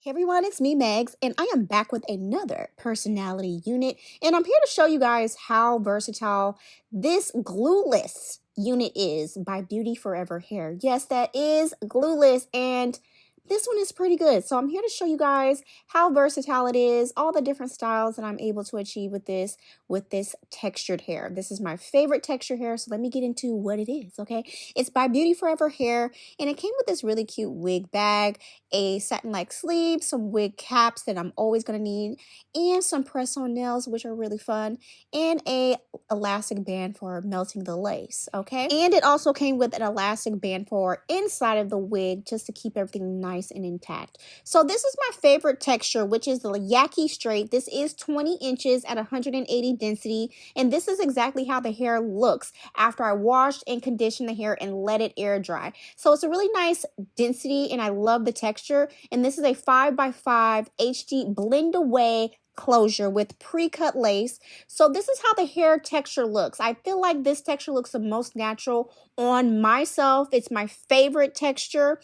Hey everyone, it's me, Megs, and I am back with another personality unit, and I'm here to show you guys how versatile this Glueless unit is by BeautyForever Hair. Yes, that is Glueless, and this one is pretty good. So I'm here to show you guys how versatile it is, all the different styles that I'm able to achieve with this textured hair. This is my favorite textured hair, so let me get into what it is, okay? It's by BeautyForever Hair, and it came with this really cute wig bag, a satin-like sleeve, some wig caps that I'm always going to need, and some press-on nails, which are really fun, and a elastic band for melting the lace, okay? And it also came with an elastic band for inside of the wig just to keep everything nice and intact. So this is my favorite texture, which is the Yaki straight. This is 20 inches at 180 density, and this is exactly how the hair looks after I washed and conditioned the hair and let it air dry. So it's a really nice density, and I love the texture. And this is a 5x5 HD Blendaway closure with pre-cut lace. So this is how the hair texture looks. I feel like this texture looks the most natural on myself. It's my favorite texture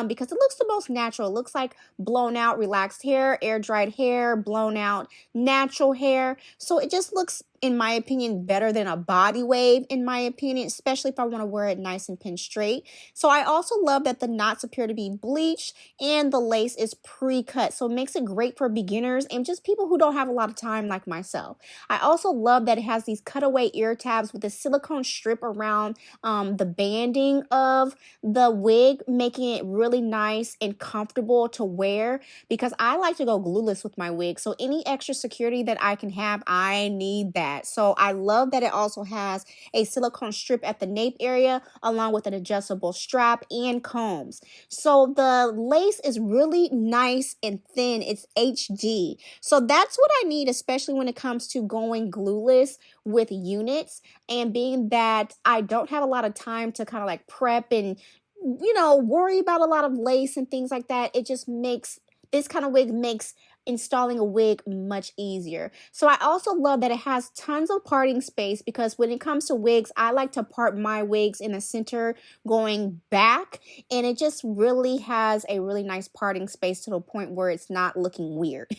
because it looks the most natural. It looks like blown out relaxed hair, air dried hair, blown out natural hair. So it just looks, in my opinion, better than a body wave, in my opinion, especially if I want to wear it nice and pin straight. So I also love that the knots appear to be bleached and the lace is pre-cut. So it makes it great for beginners and just people who don't have a lot of time like myself. I also love that it has these cutaway ear tabs with a silicone strip around the banding of the wig, making it really nice and comfortable to wear because I like to go glueless with my wig. So any extra security that I can have, I need that. So I love that it also has a silicone strip at the nape area along with an adjustable strap and combs. So the lace is really nice and thin. It's HD. So that's what I need, especially when it comes to going glueless with units, and being that I don't have a lot of time to kind of like prep and, you know, worry about a lot of lace and things like that. It just makes, this kind of wig makes installing a wig much easier. So I also love that it has tons of parting space because when it comes to wigs, I like to part my wigs in the center going back, and it just really has a really nice parting space to the point where it's not looking weird,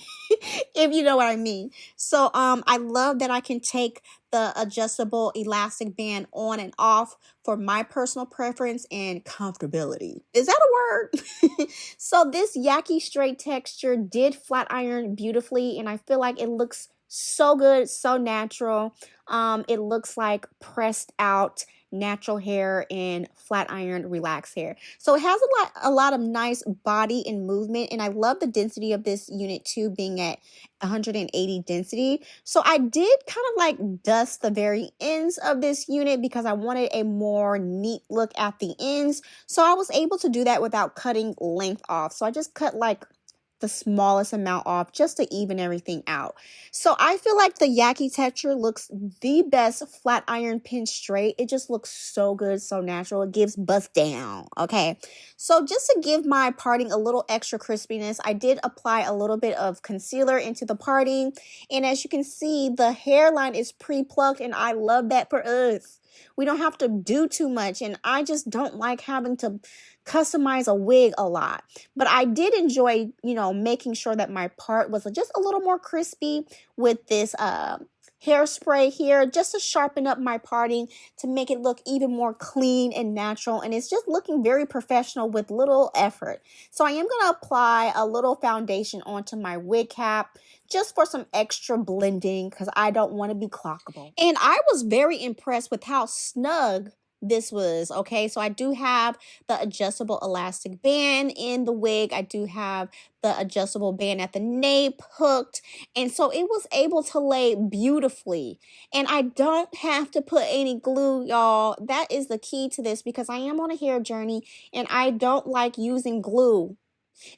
if you know what I mean. So I love that I can take the adjustable elastic band on and off for my personal preference and comfortability. Is that a word? So this Yaki straight texture did flat iron beautifully, and I feel like it looks so good, so natural. It looks like pressed out natural hair and flat iron relaxed hair. So it has a lot of nice body and movement, and I love the density of this unit too, being at 180 density. So I did kind of like dust the very ends of this unit because I wanted a more neat look at the ends. So I was able to do that without cutting length off. So I just cut like the smallest amount off just to even everything out. So I feel like the Yaki texture looks the best flat iron pin straight. It just looks so good, so natural. It gives bust down, okay? So just to give my parting a little extra crispiness, I did apply a little bit of concealer into the parting. And as you can see, the hairline is pre-plucked, and I love that for us. We don't have to do too much, and I just don't like having to customize a wig a lot. But I did enjoy, you know, making sure that my part was just a little more crispy with this hairspray here, just to sharpen up my parting, to make it look even more clean and natural. And it's just looking very professional with little effort. So I am going to apply a little foundation onto my wig cap just for some extra blending because I don't want to be clockable. And I was very impressed with how snug this was, okay? So I do have the adjustable elastic band in the wig. I do have the adjustable band at the nape hooked, and so it was able to lay beautifully. And I don't have to put any glue, y'all. That is the key to this because I am on a hair journey and I don't like using glue.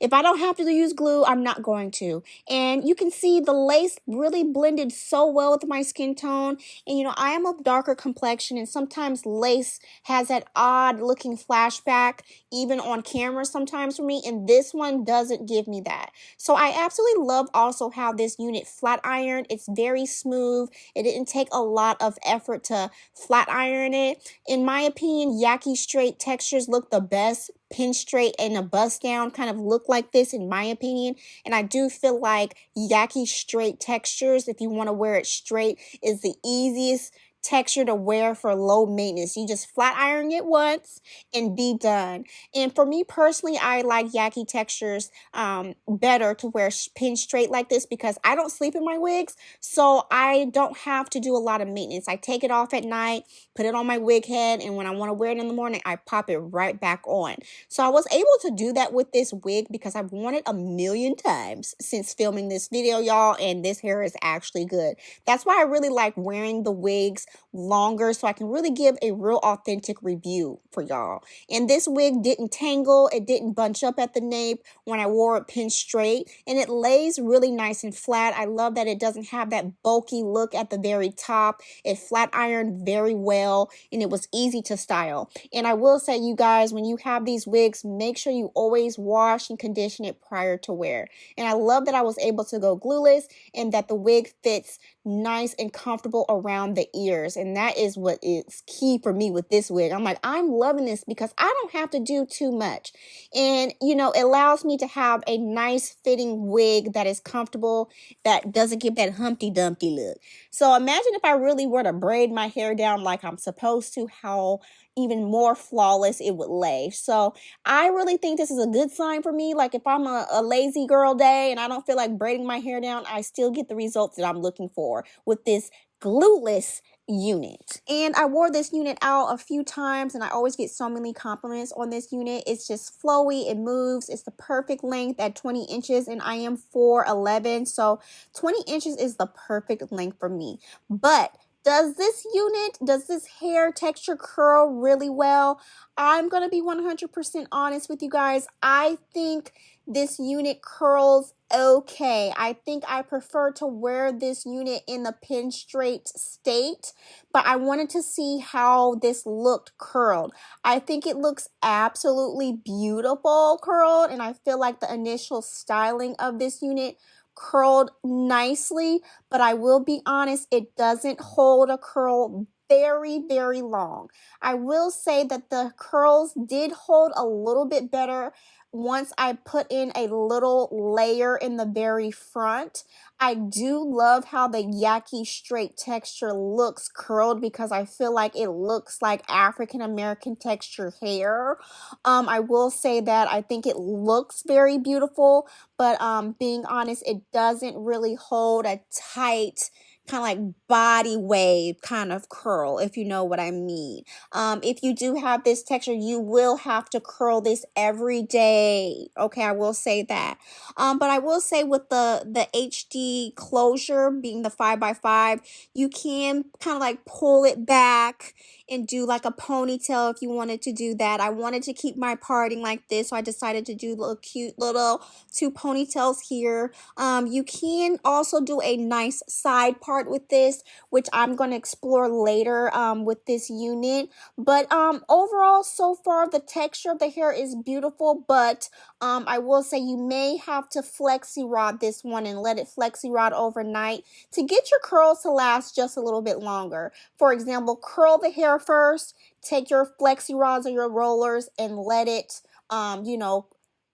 If I don't have to use glue, I'm not going to. And you can see the lace really blended so well with my skin tone. And, you know, I am of darker complexion, and sometimes lace has that odd looking flashback, even on camera sometimes for me. And this one doesn't give me that. So I absolutely love also how this unit flat ironed. It's very smooth. It didn't take a lot of effort to flat iron it. In my opinion, Yaki straight textures look the best pin straight and a bust down kind of look like this, in my opinion. And I do feel like Yaki straight textures, if you want to wear it straight, is the easiest texture to wear for low maintenance. You just flat iron it once and be done. And for me personally, I like Yaki textures better to wear pin straight like this, because I don't sleep in my wigs, so I don't have to do a lot of maintenance. I take it off at night, put it on my wig head, and when I want to wear it in the morning, I pop it right back on. So I was able to do that with this wig because I've worn it a million times since filming this video, y'all, and this hair is actually good. That's why I really like wearing the wigs longer, so I can really give a real authentic review for y'all. And this wig didn't tangle, it didn't bunch up at the nape when I wore it pin straight, and it lays really nice and flat. I love that it doesn't have that bulky look at the very top. It flat ironed very well, and it was easy to style. And I will say, you guys, when you have these wigs, make sure you always wash and condition it prior to wear. And I love that I was able to go glueless and that the wig fits nice and comfortable around the ears, and that is what is key for me with this wig. I'm like, I'm loving this because I don't have to do too much, and you know, it allows me to have a nice fitting wig that is comfortable, that doesn't give that Humpty Dumpty look. So imagine if I really were to braid my hair down like I'm supposed to, how even more flawless it would lay. So I really think this is a good sign for me. Like if I'm a lazy girl day and I don't feel like braiding my hair down, I still get the results that I'm looking for with this glueless unit. And I wore this unit out a few times and I always get so many compliments on this unit. It's just flowy, it moves, it's the perfect length at 20 inches, and I am 4'11", so 20 inches is the perfect length for me. But does this hair texture curl really well? I'm going to be 100% honest with you guys. I think this unit curls okay. I think I prefer to wear this unit in the pin straight state, but I wanted to see how this looked curled. I think it looks absolutely beautiful curled, and I feel like the initial styling of this unit curled nicely, but I will be honest, it doesn't hold a curl very, very long. I will say that the curls did hold a little bit better once I put in a little layer in the very front. I do love how the Yaki straight texture looks curled because I feel like it looks like African American texture hair. I will say that I think it looks very beautiful, but being honest, it doesn't really hold a tight kind of like body wave kind of curl, if you know what I mean. If you do have this texture, you will have to curl this every day. Okay, I will say that. But I will say with the HD closure being the 5x5, you can kind of like pull it back and do like a ponytail if you wanted to do that. I wanted to keep my parting like this, so I decided to do little cute little 2 ponytails here. You can also do a nice side part with this, which I'm going to explore later with this unit. But overall, so far, the texture of the hair is beautiful, but I will say you may have to flexi rod this one and let it flexi rod overnight to get your curls to last just a little bit longer. For example, curl the hair first, take your flexi rods or your rollers and let it, you know,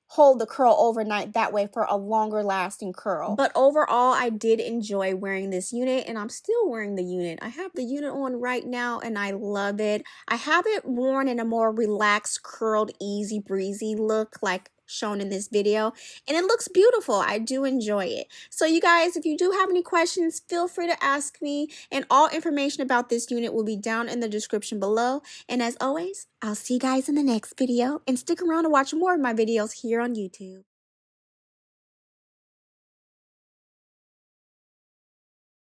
hold the curl overnight, that way for a longer lasting curl. But overall, I did enjoy wearing this unit, and I'm still wearing the unit. I have the unit on right now and I love it. I have it worn in a more relaxed, curled, easy breezy look like shown in this video, and it looks beautiful. I do enjoy it. So you guys, if you do have any questions, feel free to ask me, and all information about this unit will be down in the description below. And as always, I'll see you guys in the next video, and stick around to watch more of my videos here on YouTube.